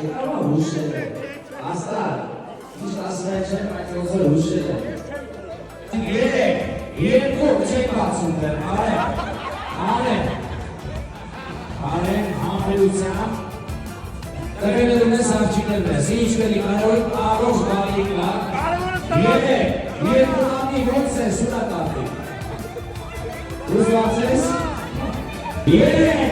Եկավ հուշել է, աստար, իշտ ասվել չեմ, այդ ոնցոր հուշել է։ Երեք, երկու, չեք բացում դեմ, արեն, համբերությամբ, տղեներում ես արջինել ես, ինչ վելի կարոյ, առոշ բալիկ լակ, երեք, երկու անի ոնց ես, ուրա տատի։ Ուզված ես, երեք,